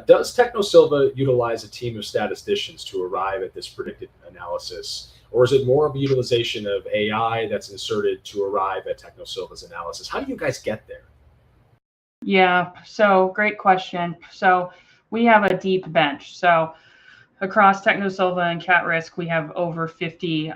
Does Technosylva utilize a team of statisticians to arrive at this predicted analysis, or is it more of a utilization of AI that's inserted to arrive at Technosylva's analysis? How do you guys get there? Yeah, so great question. So we have a deep bench. So across Technosylva and KatRisk, we have over 50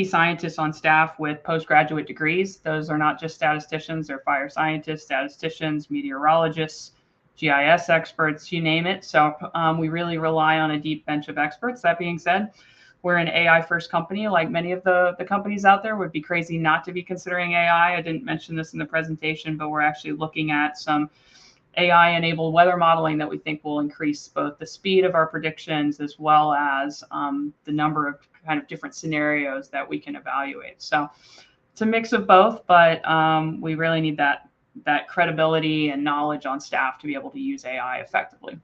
scientists on staff with postgraduate degrees. Those are not just statisticians, they're fire scientists, statisticians, meteorologists, GIS experts, you name it. So we really rely on a deep bench of experts. That being said, we're an AI first company. Like many of the companies out there, would be crazy not to be considering AI. I didn't mention this in the presentation, but we're actually looking at some AI-enabled weather modeling that we think will increase both the speed of our predictions as well as the number of kind of different scenarios that we can evaluate. So it's a mix of both, but we really need that credibility and knowledge on staff to be able to use AI effectively.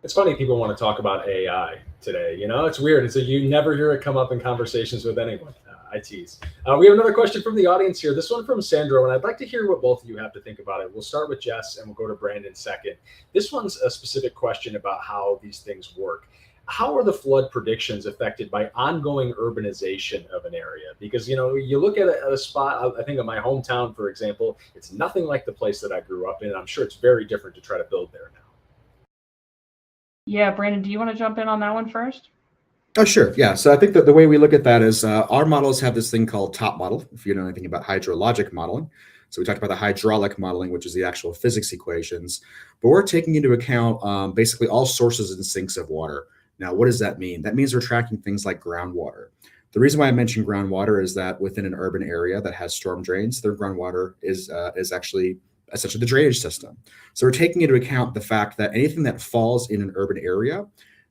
It's funny people want to talk about AI today. It's weird. You never hear it come up in conversations with anyone. I tease. We have another question from the audience here. This one from Sandro, and I'd like to hear what both of you have to think about it. We'll start with Jess, and we'll go to Brandon second. This one's a specific question about how these things work. How are the flood predictions affected by ongoing urbanization of an area? Because, you look at a spot, I think of my hometown, for example, it's nothing like the place that I grew up in. I'm sure it's very different to try to build there now. Yeah, Brandon, do you want to jump in on that one first? Oh, sure. Yeah. So I think that the way we look at that is our models have this thing called top model, if you know anything about hydrologic modeling. So we talked about the hydraulic modeling, which is the actual physics equations, but we're taking into account basically all sources and sinks of water. Now, what does that mean? That means we're tracking things like groundwater. The reason why I mentioned groundwater is that within an urban area that has storm drains, their groundwater is actually essentially the drainage system. So we're taking into account the fact that anything that falls in an urban area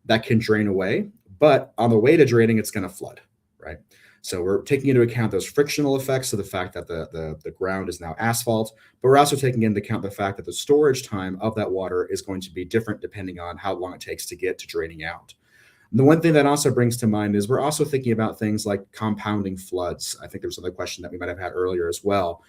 that can drain away, but on the way to draining, it's going to flood, right? So we're taking into account those frictional effects of the fact that the ground is now asphalt, but we're also taking into account the fact that the storage time of that water is going to be different depending on how long it takes to get to draining out. And the one thing that also brings to mind is we're also thinking about things like compounding floods. I think there was another question that we might have had earlier as well,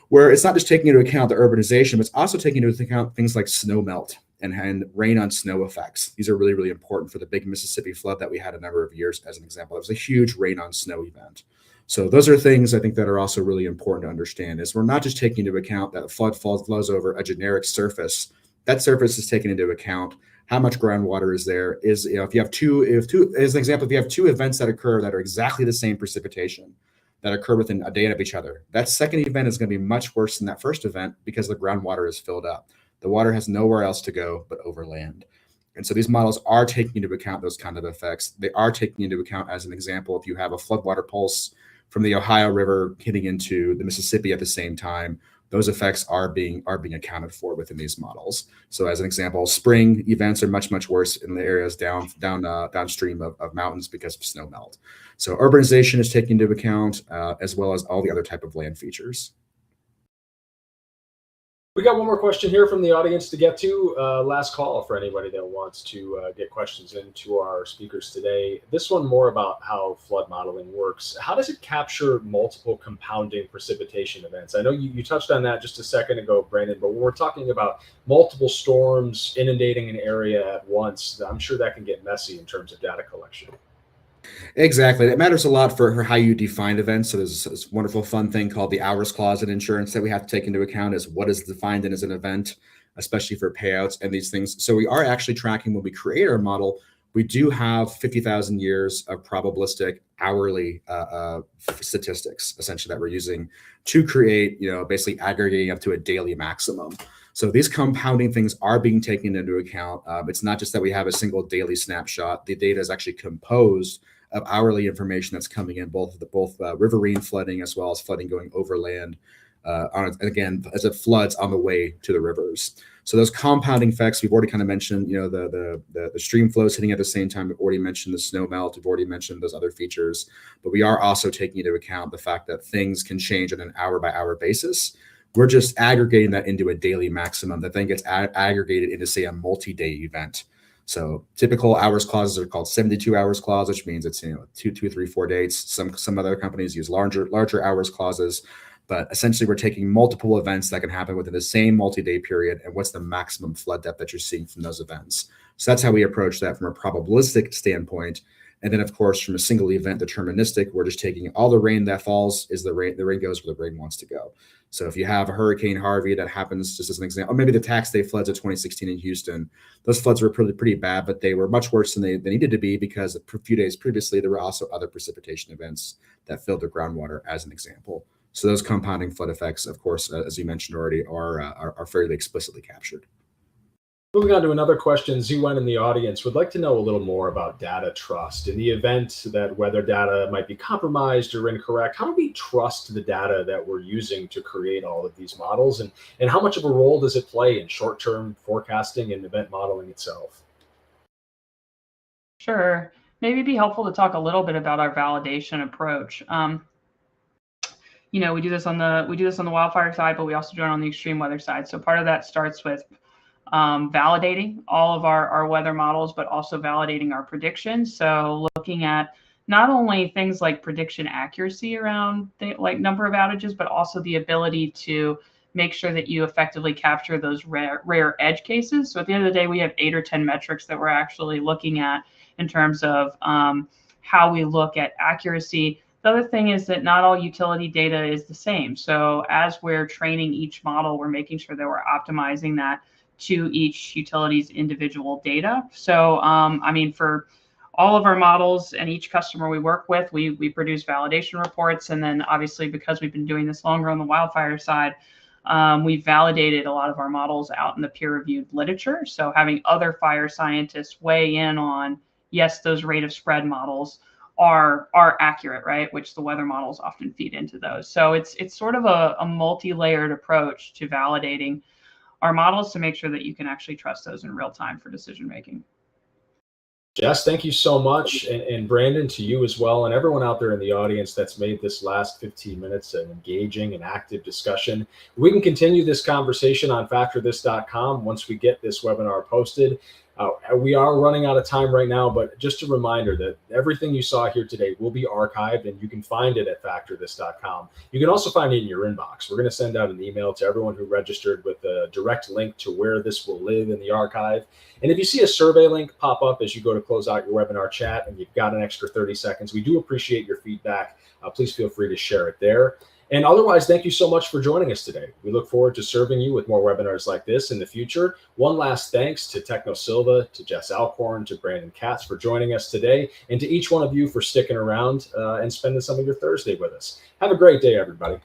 where it's not just taking into account the urbanization, but it's also taking into account things like snow melt and rain on snow effects. These are really, really important for the big Mississippi flood that we had a number of years as an example. It was a huge rain on snow event. So those are things I think that are also really important to understand is we're not just taking into account that a flood flows over a generic surface. That surface is taken into account. How much groundwater is there? If you have two, as an example, if you have two events that occur that are exactly the same precipitation that occur within a day of each other, that second event is going to be much worse than that first event because the groundwater is filled up. The water has nowhere else to go but over land. And so these models are taking into account those kind of effects. They are taking into account, as an example, if you have a floodwater pulse from the Ohio River hitting into the Mississippi at the same time, those effects are being accounted for within these models. So as an example, spring events are much, much worse in the areas downstream of mountains because of snow melt. So urbanization is taken into account as well as all the other type of land features. We got one more question here from the audience to get to. Last call for anybody that wants to get questions into our speakers today. This one more about how flood modeling works. How does it capture multiple compounding precipitation events? I know you touched on that just a second ago, Brandon, but when we're talking about multiple storms inundating an area at once, I'm sure that can get messy in terms of data collection. Exactly. It matters a lot for how you define events. So there's this wonderful fun thing called the hours clause in insurance that we have to take into account is what is defined as an event, especially for payouts and these things. So we are actually tracking when we create our model. We do have 50,000 years of probabilistic hourly statistics, essentially, that we're using to create, basically aggregating up to a daily maximum. So these compounding things are being taken into account. It's not just that we have a single daily snapshot. The data is actually composed of hourly information that's coming in, both riverine flooding as well as flooding going overland, again, as it floods on the way to the rivers. So those compounding effects, we've already kind of mentioned, the stream flows hitting at the same time. We've already mentioned the snow melt. We've already mentioned those other features, but we are also taking into account the fact that things can change on an hour by hour basis. We're just aggregating that into a daily maximum that then gets aggregated into, say, a multi-day event. So typical hours clauses are called 72 hours clause, which means it's 2, 3, 4 days. Some other companies use larger hours clauses, but essentially we're taking multiple events that can happen within the same multi-day period, and what's the maximum flood depth that you're seeing from those events. So that's how we approach that from a probabilistic standpoint. And then, of course, from a single event deterministic, we're just taking all the rain that falls is the rain goes where the rain wants to go. So if you have a Hurricane Harvey that happens, just as an example, or maybe the tax day floods of 2016 in Houston, those floods were pretty bad, but they were much worse than they needed to be because a few days previously, there were also other precipitation events that filled the groundwater, as an example. So those compounding flood effects, of course, as you mentioned already, are fairly explicitly captured. Moving on to another question, ZWEN in the audience would like to know a little more about data trust. In the event that weather data might be compromised or incorrect, how do we trust the data that we're using to create all of these models? And how much of a role does it play in short-term forecasting and event modeling itself? Sure. Maybe it'd be helpful to talk a little bit about our validation approach. We do this on the wildfire side, but we also do it on the extreme weather side. So part of that starts with validating all of our weather models, but also validating our predictions. So looking at not only things like prediction accuracy around like number of outages, but also the ability to make sure that you effectively capture those rare edge cases. So at the end of the day, we have 8 or 10 metrics that we're actually looking at in terms of how we look at accuracy. The other thing is that not all utility data is the same. So as we're training each model, we're making sure that we're optimizing that to each utility's individual data. So, for all of our models and each customer we work with, we produce validation reports. And then obviously, because we've been doing this longer on the wildfire side, we've validated a lot of our models out in the peer-reviewed literature. So having other fire scientists weigh in on, yes, those rate of spread models are accurate, right? Which the weather models often feed into those. So it's sort of a multi-layered approach to validating our models to make sure that you can actually trust those in real time for decision making. Jess, thank you so much. And Brandon, to you as well, and everyone out there in the audience that's made this last 15 minutes an engaging and active discussion. We can continue this conversation on factorthis.com once we get this webinar posted. We are running out of time right now, but just a reminder that everything you saw here today will be archived, and you can find it at factorthis.com. You can also find it in your inbox. We're going to send out an email to everyone who registered with a direct link to where this will live in the archive. And if you see a survey link pop up as you go to close out your webinar chat and you've got an extra 30 seconds, we do appreciate your feedback. Please feel free to share it there. And otherwise, thank you so much for joining us today. We look forward to serving you with more webinars like this in the future. One last thanks to Technosylva, to Jess Alcorn, to Brandon Katz for joining us today, and to each one of you for sticking around and spending some of your Thursday with us. Have a great day, everybody.